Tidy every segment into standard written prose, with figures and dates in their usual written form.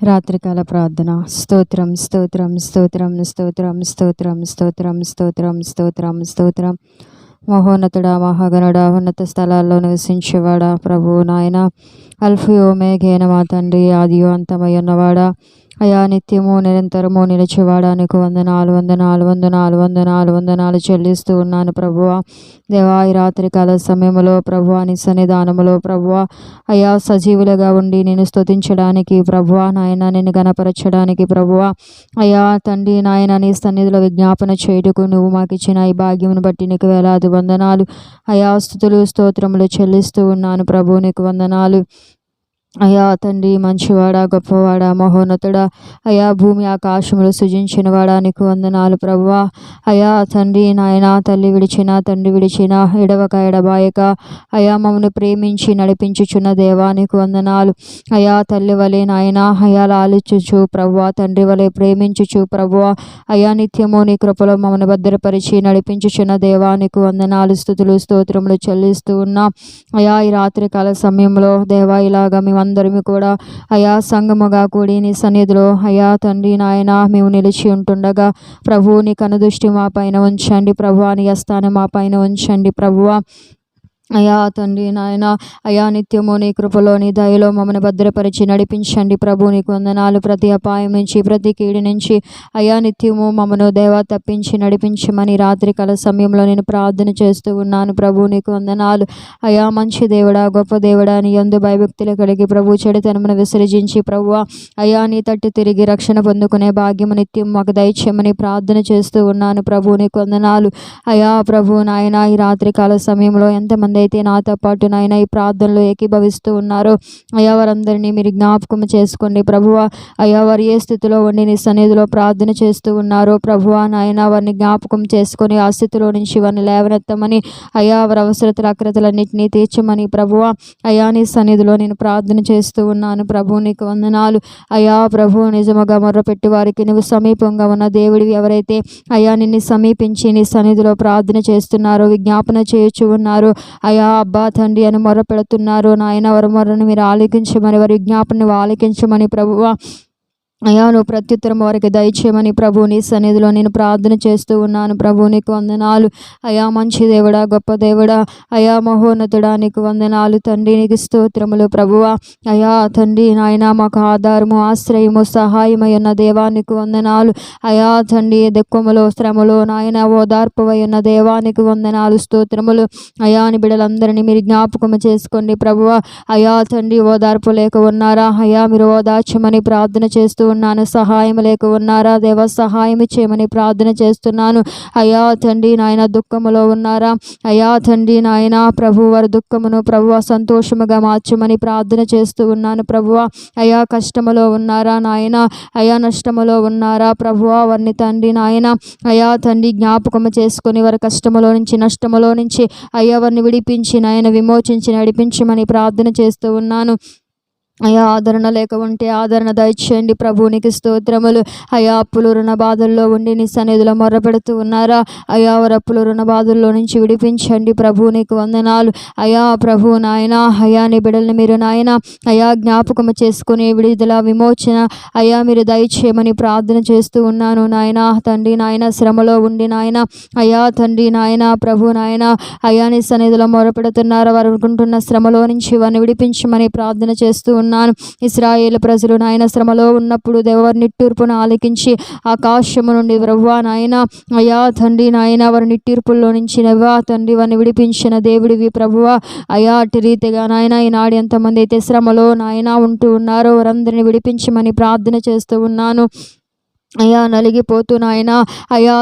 రాత్రికాల ప్రార్థన. స్తోత్రం స్తోత్రం స్తోత్రం స్తోత్రం స్తోత్రం స్తోత్రం స్తోత్రం స్తోత్రం స్తోత్రం. మహోన్నతుడా, మహాగణుడా, ఉన్నత స్థలాల్లో నివసించేవాడా, ప్రభువు నాయన, అల్ఫా ఓమెగా మా తండ్రి, ఆదియు అంతమై ఉన్నవాడా, అయా నిత్యము నిరంతరము నిలిచేవాడా, నీకు వందనాలు వందనాలు వందనాలు వందనాలు వందనాలు చెల్లిస్తూ ఉన్నాను ప్రభువా. దేవా, ఈ రాత్రికాల సమయంలో ప్రభువా నీ సన్నిధానములో ప్రభువా అయా సజీవులుగా ఉండి నేను స్తుతించడానికి ప్రభువా నాయన, నేను గణపరచడానికి ప్రభువా అయా తండ్రి నాయన, నీ సన్నిధిలో విజ్ఞాపన చేయుటకు నువ్వు మాకు ఇచ్చిన ఈ భాగ్యమును బట్టి నీకు వేలాది వందనాలు అయా, స్తుతులు స్తోత్రములు చెల్లిస్తూ ఉన్నాను ప్రభు. నీకు వందనాలు అయా తండ్రి, మంచివాడా, గొప్పవాడా, మహోన్నతుడా, అయా భూమి ఆకాశములు సృజించినవాడా, నీకు వందనాలు ప్రభువా. అయా తండ్రి నాయన, తల్లి విడిచిన తండ్రి విడిచిన ఎడవక ఎడబాయక అయా మమ్మల్ని ప్రేమించి నడిపించుచున్న దేవా, నీకు వందనాలు. అయా తల్లి వలె నాయన అయా లాలిచుచు ప్రభువా, తండ్రి వలె ప్రేమించుచు ప్రభువా అయా నిత్యము నీ కృపలో మమ్మల్ని భద్రపరిచి నడిపించుచున్న దేవా, నీకు వందనాలు, స్తుతులు స్తోత్రములు చెల్లిస్తూ ఉన్నాం. అయా ఈ రాత్రికాల సమయంలో దేవా ఇలాగా అందరము కూడా అయా సంగముగా కూడి నీ సన్నిధిలో అయా తండ్రి నాయన మేము నిలిచి ఉంటుండగా ప్రభు నీ కనుదృష్టి మా పైన ఉంచండి ప్రభువా, నీ హస్తాన్ని మా పైన ఉంచండి ప్రభువా. అయా తండ్రి నాయన అయా నిత్యము నీ కృపలో నీ దయలో మమ్మల్ని భద్రపరిచి నడిపించండి ప్రభు. నీకు వందనాలు. ప్రతి అపాయం నుంచి ప్రతి కీడి నుంచి అయా నిత్యము మమ్మను దేవా తప్పించి నడిపించమని రాత్రికాల సమయంలో నేను ప్రార్థన చేస్తూ ఉన్నాను ప్రభు. నీకు వందనాలు. అయా మంచి దేవుడా, గొప్ప దేవుడా, నీ యందు భయభక్తులు కలిగి ప్రభు చెడుతనమును విసర్జించి ప్రభువ అయా నీ తట్టు తిరిగి రక్షణ పొందుకునే భాగ్యము నిత్యం మాకు దయచేయమని ప్రార్థన చేస్తూ ఉన్నాను ప్రభు. నీకు వందనాలు. అయా ప్రభు నాయన ఈ రాత్రికాల సమయంలో ఎంతమంది అయితే నాతో పాటు నాయన ఈ ప్రార్థనలో ఏకీభవిస్తూ ఉన్నారో అయా వారందరినీ మీరు జ్ఞాపకం చేసుకోండి ప్రభువ. అయా వారు ఏ స్థితిలో ఉండి నీ సన్నిధిలో ప్రార్థన చేస్తూ ఉన్నారో ప్రభువ నాయన వారిని జ్ఞాపకం చేసుకొని ఆ స్థితిలో నుంచి వారిని లేవనెత్తమని అయా వారి అవసరతల అక్రతలన్నింటినీ తీర్చమని ప్రభువ అయా నీ సన్నిధిలో నేను ప్రార్థన చేస్తూ ఉన్నాను ప్రభు. నీకు వందనాలు. అయా ప్రభు నిజముగా మొర్రపెట్టి వారికి నువ్వు సమీపంగా ఉన్న దేవుడివి. ఎవరైతే అయా నిన్ను సమీపించి నీ సన్నిధిలో ప్రార్థన చేస్తున్నారో విజ్ఞాపన చేయొచ్చు ఉన్నారో అయా అబ్బా తండ్రి అని మొర్ర పెడుతున్నారు నాయన, వారి మొర్రను మీరు ఆలకించమని వారి విజ్ఞాపనను ఆలకించమని ప్రభువా అయా నువ్వు ప్రత్యుత్తరం వారికి దయచేయమని ప్రభు నీ సన్నిధిలో నేను ప్రార్థన చేస్తూ ఉన్నాను ప్రభు. నీకు వందనాలు. అయా మంచి దేవుడా, గొప్ప దేవుడా, అయా మహోన్నతుడా, నీకు వందనాలు తండ్రి. నీకు స్తోత్రములు ప్రభువా. అయా తండ్రి నాయన మాకు ఆధారము ఆశ్రయము సహాయమై ఉన్న దేవా, నీకు వందనాలు. అయా తండ్రి దుఃఖములో శ్రమలో నాయన ఓదార్పువై ఉన్న దేవా, నీకు వందనాలు స్తోత్రములు. అయా అని బిడ్డలందరినీ మీరు జ్ఞాపకము చేసుకోండి ప్రభువా. అయా తండ్రి ఓదార్పు లేక ఉన్నారా, అయా మీరు ఓదార్చమని ప్రార్థన చేస్తూ ఉన్నాను. సహాయం లేక ఉన్నారా దేవ, సహాయం చేయమని ప్రార్థన చేస్తున్నాను. అయా తండ్రి నాయన దుఃఖములో ఉన్నారా, అయా తండ్రి నాయన ప్రభు వారి దుఃఖమును ప్రభువ సంతోషముగా మార్చమని ప్రార్థన చేస్తూ ఉన్నాను ప్రభువ. అయా కష్టములో ఉన్నారా నాయన, అయా నష్టములో ఉన్నారా ప్రభువ, వారిని తండ్రి నాయన అయా తండ్రి జ్ఞాపకము చేసుకొని వారి కష్టములో నుంచి నష్టములో నుంచి అయ్యా వారిని విడిపించి నాయన విమోచించి నడిపించమని ప్రార్థన చేస్తూ ఉన్నాను. అయా ఆదరణ లేక ఉంటే ఆదరణ దయచేయండి ప్రభు. నీకు స్తోత్రములు. అయా అప్పులు రుణ బాధల్లో ఉండి నీ సన్నిధిలో మొర్రపెడుతూ ఉన్నారా, అయా వారి అప్పులు రుణ బాధల్లో నుంచి విడిపించండి ప్రభు. నీకు వందనాలు. అయా ప్రభు నాయన అయా నీ బిడ్డల్ని మీరు నాయన అయా జ్ఞాపకము చేసుకుని విడుదల విమోచన అయా మీరు దయచేయమని ప్రార్థన చేస్తూ ఉన్నాను నాయన. తండ్రి నాయన శ్రమలో ఉండి నాయన అయా తండ్రి నాయన ప్రభు నాయన అయా నీ సన్నిధిలో మొరపెడుతున్నారా, వారు అనుకుంటున్న శ్రమలో నుంచి వారిని విడిపించమని ప్రార్థన చేస్తూ ఉన్నాను. ఇశ్రాయేలు ప్రజలు నాయన శ్రమలో ఉన్నప్పుడు దేవరి నిట్టూర్పును ఆలకించి ఆకాశము నుండి ప్రభువా నాయన అయా తండ్రి నాయన వారి నిట్టూర్పుల్లో నుంచి నవ్వా తండ్రి వారిని విడిపించిన దేవుడివి ప్రభువా. అయా అటు రీతిగా నాయన ఈనాడు ఎంతమంది అయితే శ్రమలో నాయన ఉంటూ ఉన్నారో వారందరిని విడిపించమని ప్రార్థన చేస్తూ ఉన్నాను. అయా నలిగిపోతూ నాయన అయా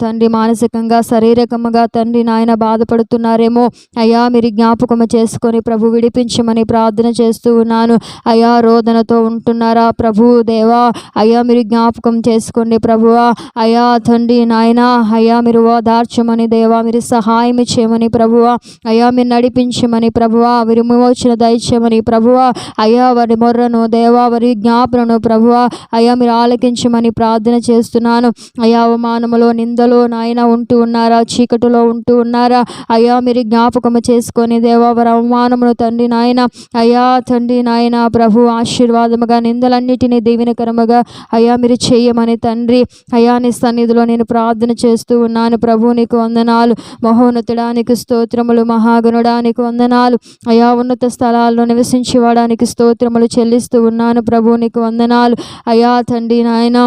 తండ్రి మానసికంగా శారీరకంగా తండ్రి నాయన బాధపడుతున్నారేమో అయా మీరు జ్ఞాపకము చేసుకొని ప్రభు విడిపించమని ప్రార్థన చేస్తూ ఉన్నాను. అయా రోదనతో ఉంటున్నారా ప్రభు దేవా, అయా మీరు జ్ఞాపకం చేసుకోండి ప్రభువా. అయా తండ్రి నాయన అయా మీరు ఓదార్చమని దేవా, మీరు సహాయం చేయమని ప్రభువా, అయా మీరు నడిపించమని ప్రభువా, మీరు విమోచన దయచేయమని ప్రభువా. అయా వారి మొర్రను దేవా వారి జ్ఞాపనను ప్రభువా అయా మీరు ఆలకించి తొలగించమని ప్రార్థన చేస్తున్నాను. అయా అవమానములో నిందలో నాయన ఉంటూ ఉన్నారా, చీకటిలో ఉంటూ ఉన్నారా అయ్యా మీరు జ్ఞాపకము చేసుకొని దేవా వారి అవమానమును తండ్రి నాయన అయ్యా తండ్రి నాయన ప్రభు ఆశీర్వాదముగా నిందలన్నిటినీ దీవెనకరముగా అయ్యా మీరు చేయమని తండ్రి అయ్యా నీ సన్నిధిలో నేను ప్రార్థన చేస్తూ ఉన్నాను. ప్రభు నీకు వందనాలు, మహోన్నతుడానికి స్తోత్రములు, మహాగణుడానికి వందనాలు, అయా ఉన్నత స్థలాల్లో నివసించేవాడానికి స్తోత్రములు చెల్లిస్తూ ఉన్నాను. ప్రభు నీకు వందనాలు అయా తండ్రి నాయన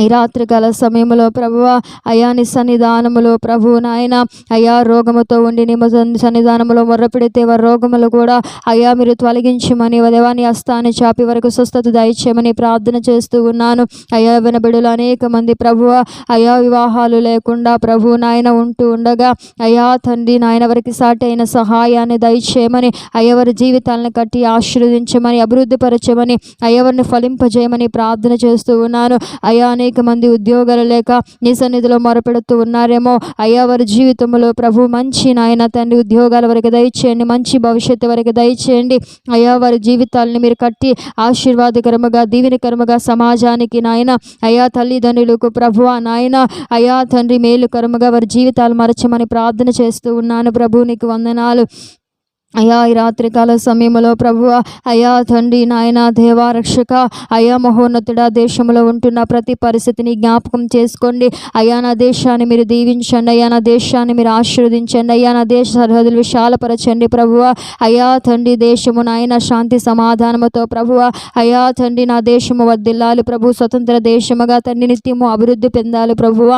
ఈ రాత్రికాల సమయంలో ప్రభువా అయా నీ సన్నిధానములో ప్రభు నాయన అయా రోగముతో ఉండి నీ సన్నిధానములో మొర్రపెడితే వారి రోగములు కూడా అయా మీరు తొలగించమని దేవాని హస్తాన్ని చాపి వరకు స్వస్థత దయచేయమని ప్రార్థన చేస్తూ ఉన్నాను. అయా వినబిడులు అనేక మంది ప్రభువ అయా వివాహాలు లేకుండా ప్రభు నాయన ఉంటూ ఉండగా అయా తండ్రి నాయన వారికి సాటి అయిన సహాయాన్ని దయచేయమని అయ్యవారి జీవితాలను కట్టి ఆశీర్వదించమని అభివృద్ధిపరచమని అయ్యవారిని ఫలింపజేయమని ప్రార్థన చేస్తూ ఉన్నాను. అయా అనేక మంది ఉద్యోగాలు లేక నీ సన్నిధిలో మొరపెడుతూ ఉన్నారేమో అయ్యా వారి జీవితంలో ప్రభు మంచి నాయన తండ్రి ఉద్యోగాల వరకు దయచేయండి, మంచి భవిష్యత్తు వరకు దయచేయండి. అయ్యా వారి జీవితాలను మీరు కట్టి ఆశీర్వాదకరముగా దీవెనకరముగా సమాజానికి నాయన అయా తల్లిదండ్రులకు ప్రభువ నాయన అయా తండ్రి మేలుకరముగా వారి జీవితాలు మరచమని ప్రార్థన చేస్తూ ఉన్నాను. ప్రభు నీకు వందనాలు అయా ఈ రాత్రికాల సమయంలో ప్రభువ అయా తండ్రి నాయన దేవారక్షక అయా మహోన్నతుడ దేశంలో ఉంటున్న ప్రతి పరిస్థితిని జ్ఞాపకం చేసుకోండి. అయా నా దేశాన్ని మీరు దీవించండి, అయా నా దేశాన్ని మీరు ఆశీర్వదించండి, అయా నా దేశ సరిహద్దులు విశాలపరచండి ప్రభువ. అయా తండ్రి దేశము నాయన శాంతి సమాధానముతో ప్రభువ అయా తండ్రి నా దేశము వర్ధిల్లాలి ప్రభు, స్వతంత్ర దేశముగా తండ్రి నిత్యము అభివృద్ధి పొందాలి ప్రభువ.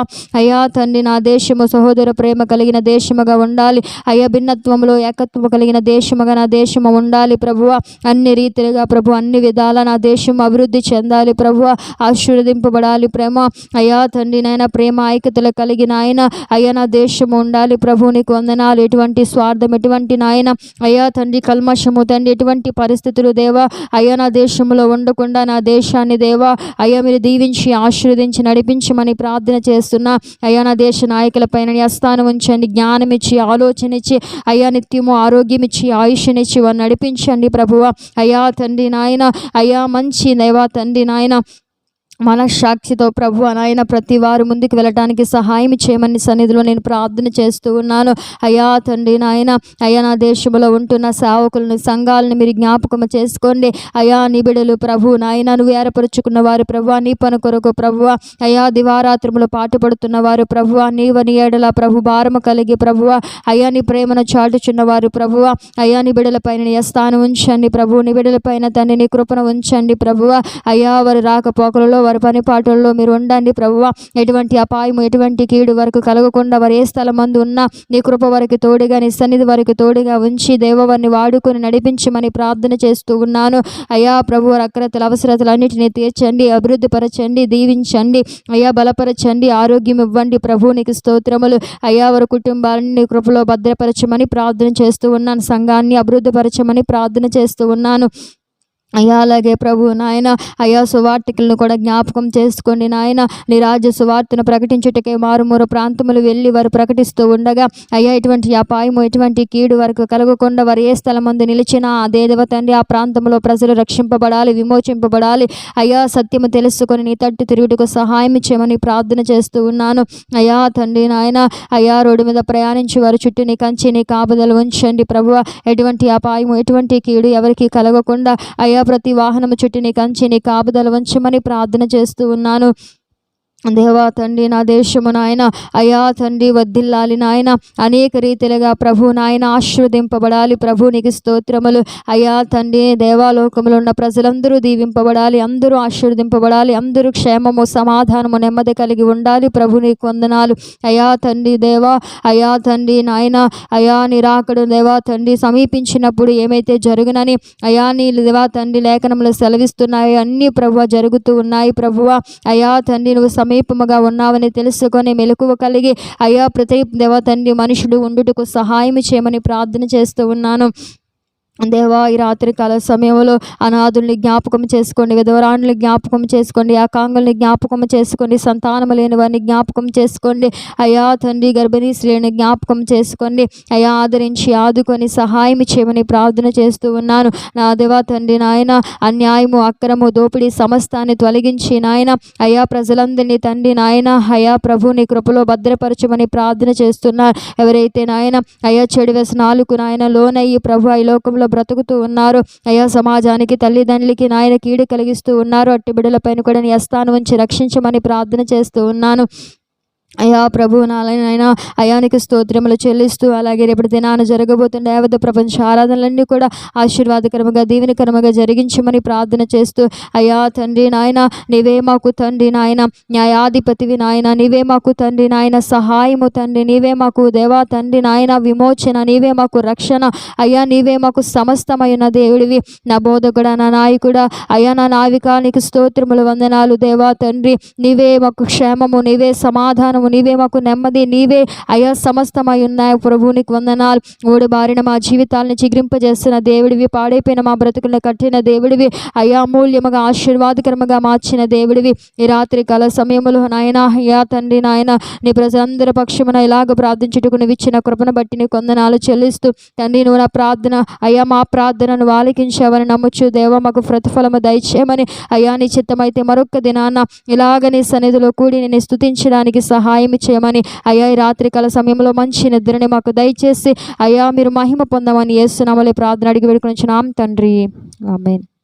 అయా తండ్రి నా దేశము సహోదర ప్రేమ కలిగిన దేశముగా ఉండాలి, అయా భిన్నత్వంలో ఏకత్వము కలిగిన దేశముగా నా దేశము ఉండాలి ప్రభువ. అన్ని రీతిలుగా ప్రభు అన్ని విధాల నా దేశం అభివృద్ధి చెందాలి ప్రభువ, ఆశీర్వదింపబడాలి ప్రేమ అయా తండ్రి నాయన ప్రేమ ఐక్యతలు కలిగిన ఆయన అయ్యా నా దేశము ఉండాలి ప్రభు. నీకు వందనాలు. ఎటువంటి స్వార్థం ఎటువంటి నాయన అయ్యా తండ్రి కల్మషము తండ్రి ఎటువంటి పరిస్థితులు దేవా అయ్యా నా దేశంలో ఉండకుండా నా దేశాన్ని దేవా అయ్యా మీరు దీవించి ఆశీర్వదించి నడిపించమని ప్రార్థన చేస్తున్నా. అయ్యా నా దేశ నాయకుల పైన స్థానం ఉంచండి, జ్ఞానం ఇచ్చి ఆలోచన ఇచ్చి అయ్యా నిత్యము ఆరోగ్యం ఇచ్చి ఆయుష్నిచ్చి వారు నడిపించండి ప్రభువ. అయ్యా తండ్రి నాయన అయ్యా మంచి దేవా తండ్రి నాయన మనస్సాక్షితో ప్రభు నాయన ప్రతి వారు ముందుకు వెళ్ళటానికి సహాయం చేయమని సన్నిధిలో నేను ప్రార్థన చేస్తూ ఉన్నాను. అయా తండ్రి నాయన అయా నా దేశంలో ఉంటున్న సేవకులను సంఘాలను మీరు జ్ఞాపకం చేసుకోండి. అయా నిబిడలు ప్రభు నాయన నువ్వు ఏర్పరుచుకున్న వారు ప్రభు, నీ పని కొరకు ప్రభు అయా దివారాత్రములు పాటుపడుతున్న వారు ప్రభు, నీవని ఏడల ప్రభు భారము కలిగి ప్రభు అయా నీ ప్రేమను చాటుచున్న వారు ప్రభు అయా నీ బిడల పైన నీ స్థానం ఉంచండి ప్రభు, నీ బిడల పైన తండ్రి నీ కృపను ఉంచండి ప్రభు. అయా వారి రాకపోకలలో వారి పని పాటల్లో మీరు ఉండండి ప్రభువ. ఎటువంటి అపాయము ఎటువంటి కీడు వరకు కలగకుండా వారు ఏ స్థలం మందు ఉన్నా నీ కృప వరకు తోడుగా నీ సన్నిధి వరకు తోడుగా ఉంచి దేవవారిని వాడుకొని నడిపించమని ప్రార్థన చేస్తూ ఉన్నాను. అయా ప్రభు అక్రతల అవసరతలు అన్నిటినీ తీర్చండి, అభివృద్ధి పరచండి, దీవించండి, అయా బలపరచండి, ఆరోగ్యం ఇవ్వండి ప్రభు. నీకు స్తోత్రములు. అయా వారి కుటుంబాలని నీ కృపలో భద్రపరచమని ప్రార్థన చేస్తూ ఉన్నాను. సంఘాన్ని అభివృద్ధి పరచమని ప్రార్థన చేస్తూ ఉన్నాను. అయ్యా అలాగే ప్రభు నాయన అయ్యా సువార్తికులను కూడా జ్ఞాపకం చేసుకోండి నాయన. నీ రాజ్య సువార్తను ప్రకటించుటకే మారుమూర ప్రాంతములు వెళ్ళి వారు ప్రకటిస్తూ ఉండగా అయ్యా ఎటువంటి అపాయము ఎటువంటి కీడు వరకు కలగకుండా వారు ఏ స్థలం ముందు నిలిచినా అదే తండ్రి ఆ ప్రాంతంలో ప్రజలు రక్షింపబడాలి, విమోచింపబడాలి. అయ్యా సత్యము తెలుసుకొని నీ తట్టు తిరుగుటకు సహాయం చేయమని ప్రార్థన చేస్తూ ఉన్నాను. అయ్యా తండ్రి నాయన అయ్యా రోడ్డు మీద ప్రయాణించి వారి చుట్టూ నీ కంచి నీ కాపుదలు ఉంచండి ప్రభు. ఎటువంటి అపాయము ఎటువంటి కీడు ఎవరికి కలగకుండా అయ్యా ప్రతి వాహనము చుట్టూ నీ కంచి నీ కాపుదల ఉంచమని ప్రార్థన చేస్తూ ఉన్నాను. దేవా తండ్రి నా దేశము నాయన అయా తండ్రి వర్ధిల్లాలి నాయన, అనేక రీతిలుగా ప్రభు నాయన ఆశీర్వదింపబడాలి ప్రభు. నీకు స్తోత్రములు. అయా తండ్రి దేవాలోకములో ఉన్న ప్రజలందరూ దీవింపబడాలి, అందరూ ఆశీర్వదింపబడాలి, అందరూ క్షేమము సమాధానము నెమ్మది కలిగి ఉండాలి ప్రభు. నీకు వందనాలు. అయా తండ్రి దేవా అయా తండ్రి నాయన అయా నిరాకడు దేవా తండ్రి సమీపించినప్పుడు ఏమైతే జరుగునని అయా నీ దేవా తండ్రి లేఖనములు సెలవిస్తున్నాయి అన్నీ ప్రభు జరుగుతూ ఉన్నాయి ప్రభువ. అయా తండ్రి నువ్వు సమీపముగా ఉన్నావని తెలుసుకొని మెలకువ కలిగి అయా ప్రతి దేవ తండ్రి మనుషుడు ఉండుటకు సహాయం చేయమని ప్రార్థన చేస్తూ ఉన్నాను. దేవా, ఈ రాత్రికాల సమయంలో అనాథుల్ని జ్ఞాపకం చేసుకోండి, విధవరాణుల్ని జ్ఞాపకం చేసుకోండి, ఏకాంగుల్ని జ్ఞాపకం చేసుకోండి, సంతానము లేని వారిని జ్ఞాపకం చేసుకోండి అయ్యా తండ్రి. గర్భిణీ స్త్రీని జ్ఞాపకం చేసుకోండి అయ్యా, ఆదరించి ఆదుకొని సహాయం చేయమని ప్రార్థన చేస్తూ ఉన్నాను నా దేవా తండ్రి. నాయన అన్యాయము, అక్రము, దోపిడీ సమస్తాన్ని తొలగించి నాయన అయ్యా ప్రజలందరినీ తండ్రి నాయన అయ్యా ప్రభు నీ కృపలో భద్రపరచమని ప్రార్థన చేస్తున్నారు. ఎవరైతే నాయన అయ్యా చెడు వ్యసనాలకు నాయన లోనయ్యి ప్రభు ఈ లోకంలో బ్రతుకుతూ ఉన్నారు అయ్యా, సమాజానికి తల్లిదండ్రులకి నాయన కీడు కలిగిస్తూ ఉన్నారు, అట్టి బిడ్డలపైన కూడా నీ హస్తాన్ని ఉంచి రక్షించమని ప్రార్థన చేస్తూ ఉన్నాను అయ్యా ప్రభు. నాయన అయానికి స్తోత్రములు చెల్లిస్తూ అలాగే రేపటి దినాన జరగబోతున్న యావత్ ప్రపంచ ఆరాధనలన్నీ కూడా ఆశీర్వాదకరముగా దీవెనకరముగా జరిగించమని ప్రార్థన చేస్తూ అయ్యా తండ్రి నాయన నీవే మాకు తండ్రి నాయన న్యాయాధిపతివి నాయన, నీవే మాకు తండ్రి నాయన సహాయము తండ్రి, నీవే మాకు దేవా తండ్రి నాయన విమోచన, నీవే మాకు రక్షణ అయ్యా, నీవే మాకు సమస్తమైన దేవుడివి. నా బోధకుడా, నా నాయకుడా అయ్యా, నా నావిక నీకు స్తోత్రములు వందనాలు దేవా తండ్రి. నీవే మాకు క్షేమము, నీవే సమాధానం, నీవే మాకు నెమ్మది, నీవే అయ్యా సమస్తమై ఉన్నాయి ప్రభు. నీకు వందనాలు. ఓడి బారిన మా జీవితాలను చిగురింపజేస్తున్న దేవుడివి, పాడైపోయిన మా బ్రతుకులను కట్టిన దేవుడివి అయ్యా, అమూల్యముగా ఆశీర్వాదకరముగా మార్చిన దేవుడివి. ఈ రాత్రి కాల సమయంలో నాయన అయ్యా తండ్రి నాయన నీ ప్రజలందరి పక్షమున ఇలాగ ప్రార్థించుటకు నువ్వు ఇచ్చిన కృపను బట్టి నీకు వందనాలు చెల్లిస్తూ తండ్రి, నువ్వు నా ప్రార్థన అయ్యా మా ప్రార్థనను ఆలకించావని నమ్ముచు దేవా మాకు ప్రతిఫలము దయచేయమని అయ్యా, నీ చిత్తమైతే మరొక్క దినాన ఇలాగ నీ సన్నిధిలో కూడి నేను స్తుతించడానికి సహాయం చేయమని అయ్యా, ఈ రాత్రికాల సమయంలో మంచి నిద్రని మాకు దయచేసి అయ్యా మీరు మహిమ పొందమని యేసు నామములో ప్రార్థన అడిగి వేడుకొనుచున్నాం తండ్రి. ఆమేన్.